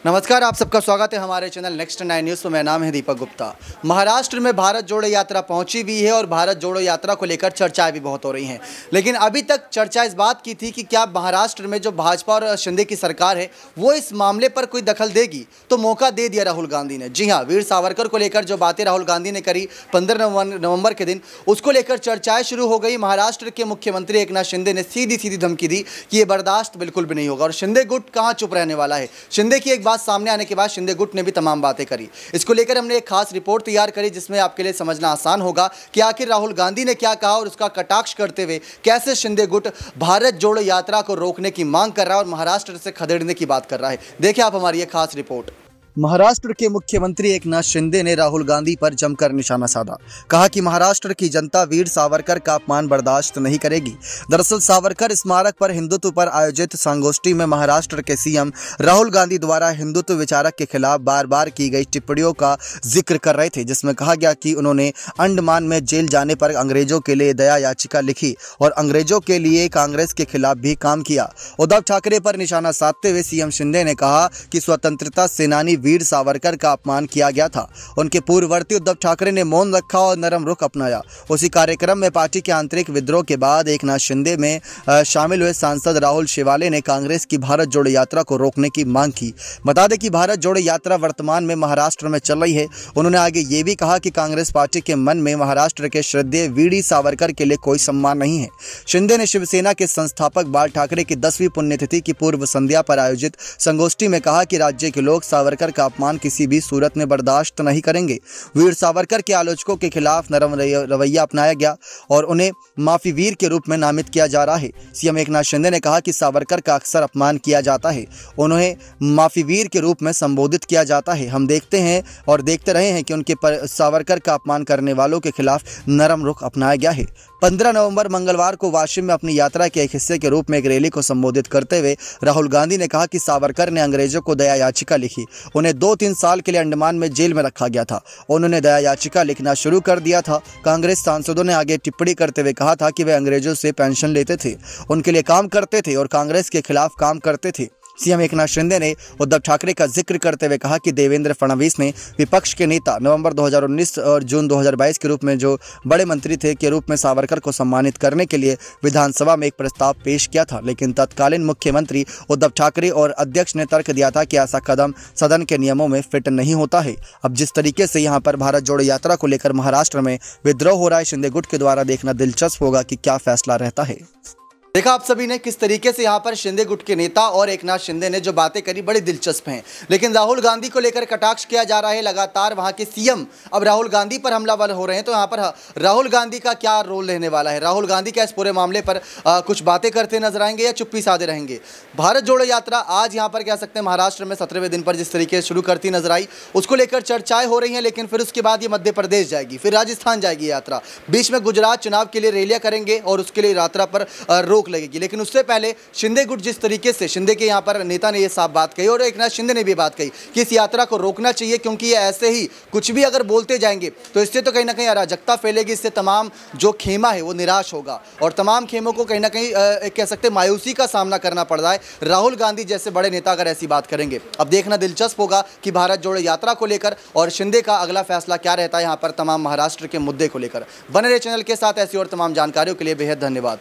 नमस्कार, आप सबका स्वागत है हमारे चैनल नेक्स्ट 9 न्यूज़ में। मेरा नाम है दीपक गुप्ता। महाराष्ट्र में भारत जोड़ो यात्रा पहुंची भी है और भारत जोड़ो यात्रा को लेकर चर्चाएं भी बहुत हो रही हैं। लेकिन अभी तक चर्चा इस बात की थी कि क्या महाराष्ट्र में जो भाजपा और शिंदे की सरकार है वो इस मामले पर कोई दखल देगी, तो मौका दे दिया राहुल गांधी ने। जी हाँ, वीर सावरकर को लेकर जो बातें राहुल गांधी ने करी 15 नवंबर के दिन, उसको लेकर चर्चाएँ शुरू हो गई। महाराष्ट्र के मुख्यमंत्री एकनाथ शिंदे ने सीधी सीधी धमकी दी कि ये बर्दाश्त बिल्कुल भी नहीं होगा। और शिंदे गुट कहाँ चुप रहने वाला है। शिंदे की एक बात सामने आने के बाद शिंदे गुट ने भी तमाम बातें करी। इसको लेकर हमने एक खास रिपोर्ट तैयार करी जिसमें आपके लिए समझना आसान होगा कि आखिर राहुल गांधी ने क्या कहा और उसका कटाक्ष करते हुए कैसे शिंदे गुट भारत जोड़ो यात्रा को रोकने की मांग कर रहा है और महाराष्ट्र से खदेड़ने की बात कर रहा है। देखिए आप हमारी ये खास रिपोर्ट। महाराष्ट्र के मुख्यमंत्री एकनाथ शिंदे ने राहुल गांधी पर जमकर निशाना साधा। कहा कि महाराष्ट्र की जनता वीर सावरकर का अपमान बर्दाश्त नहीं करेगी। दरअसल सावरकर स्मारक पर हिंदुत्व पर आयोजित संगोष्ठी में महाराष्ट्र के सीएम राहुल गांधी द्वारा हिंदुत्व विचारक के खिलाफ बार बार की गई टिप्पणियों का जिक्र कर रहे थे, जिसमें कहा गया कि उन्होंने अंडमान में जेल जाने पर अंग्रेजों के लिए दया याचिका लिखी और अंग्रेजों के लिए कांग्रेस के खिलाफ भी काम किया। उद्धव ठाकरे पर निशाना साधते हुए सीएम शिंदे ने कहा कि स्वतंत्रता सेनानी वीर सावरकर का अपमान किया गया था। उनके पूर्ववर्ती उद्धव ठाकरे ने मौन रखा और नरम रुख अपनाया। उसी कार्यक्रम में पार्टी के आंतरिक विद्रोह के बाद एकनाथ शिंदे में शामिल हुए सांसद राहुल शेवाले ने कांग्रेस की भारत जोड़ो यात्रा को रोकने की मांग की। बता दें कि भारत जोड़ो यात्रा वर्तमान में महाराष्ट्र में चल रही है। उन्होंने आगे ये भी कहा कि कांग्रेस पार्टी के मन में महाराष्ट्र के श्रद्धेय वीर सावरकर के लिए कोई सम्मान नहीं है। शिंदे ने शिवसेना के संस्थापक बाल ठाकरे की 10वीं पुण्यतिथि की पूर्व संध्या पर आयोजित संगोष्ठी में कहा कि राज्य के लोग सावरकर का अपमान किसी भी सूरत में बर्दाश्त नहीं करेंगे। वीर सावरकर के आलोचकों के खिलाफ नरम रवैया अपनाया गया और उन्हें माफी वीर के रूप में नामित किया जा रहा है। सीएम एकनाथ शिंदे ने कहा कि सावरकर का अक्सर अपमान किया जाता है, उन्हें माफी वीर के रूप में संबोधित किया जाता है। हम देखते हैं और देखते रहे हैं कि उनके सावरकर का अपमान करने वालों के खिलाफ नरम रुख अपनाया गया है। 15 नवंबर मंगलवार को वाशिम में अपनी यात्रा के एक हिस्से के रूप में एक रैली को संबोधित करते हुए राहुल गांधी ने कहा कि सावरकर ने अंग्रेजों को दया याचिका लिखी। उन्हें 2-3 साल के लिए अंडमान में जेल में रखा गया था। उन्होंने दया याचिका लिखना शुरू कर दिया था। कांग्रेस सांसदों ने आगे टिप्पणी करते हुए कहा था कि वे अंग्रेजों से पेंशन लेते थे, उनके लिए काम करते थे और कांग्रेस के खिलाफ काम करते थे। सीएम एकनाथ शिंदे ने उद्धव ठाकरे का जिक्र करते हुए कहा कि देवेंद्र फडणवीस ने विपक्ष के नेता नवंबर 2019 और जून 2022 के रूप में जो बड़े मंत्री थे के रूप में सावरकर को सम्मानित करने के लिए विधानसभा में एक प्रस्ताव पेश किया था, लेकिन तत्कालीन मुख्यमंत्री उद्धव ठाकरे और अध्यक्ष ने तर्क दिया था कि ऐसा कदम सदन के नियमों में फिट नहीं होता है। अब जिस तरीके से यहाँ पर भारत जोड़ो यात्रा को लेकर महाराष्ट्र में विद्रोह हो रहा है, शिंदे गुट के द्वारा देखना दिलचस्प होगा कि क्या फैसला रहता है। देखा आप सभी ने किस तरीके से यहाँ पर शिंदे गुट के नेता और एकनाथ शिंदे ने जो बातें करी बड़ी दिलचस्प हैं। लेकिन राहुल गांधी को लेकर कटाक्ष किया जा रहा है। लगातार वहाँ के सीएम अब राहुल गांधी पर हमलावर हो रहे हैं, तो यहाँ पर राहुल गांधी का क्या रोल रहने वाला है। राहुल गांधी क्या इस पूरे मामले पर कुछ बातें करते नजर आएंगे या चुप्पी साधे रहेंगे। भारत जोड़ो यात्रा आज यहाँ पर कह सकते हैं महाराष्ट्र में 17वें दिन पर जिस तरीके से शुरू करती नजर आई, उसको लेकर चर्चाएं हो रही हैं। लेकिन फिर उसके बाद ये मध्य प्रदेश जाएगी, फिर राजस्थान जाएगी यात्रा, बीच में गुजरात चुनाव के लिए रैलियां करेंगे और उसके लिए यात्रा पर रोक लगेगी। लेकिन उससे पहले शिंदे गुट जिस तरीके से शिंदे के यहाँ पर नेता ने ये साफ बात कही और एकनाथ शिंदे ने भी बात कही कि इस यात्रा को रोकना चाहिए, क्योंकि ये ऐसे ही कुछ भी अगर बोलते जाएंगे तो इससे तो कहीं ना कहीं अराजकता फैलेगी। इससे तमाम जो खेमा है वो निराश होगा और तमाम खेमों को कहीं ना कहीं कह सकते मायूसी का सामना करना पड़ रहा है राहुल गांधी जैसे बड़े नेता अगर ऐसी बात करेंगे। अब देखना दिलचस्प होगा कि भारत जोड़ो यात्रा को लेकर और शिंदे का अगला फैसला क्या रहता है यहाँ पर तमाम महाराष्ट्र के मुद्दे को लेकर। बने रहे चैनल के साथ, ऐसी और तमाम जानकारियों के लिए बेहद धन्यवाद।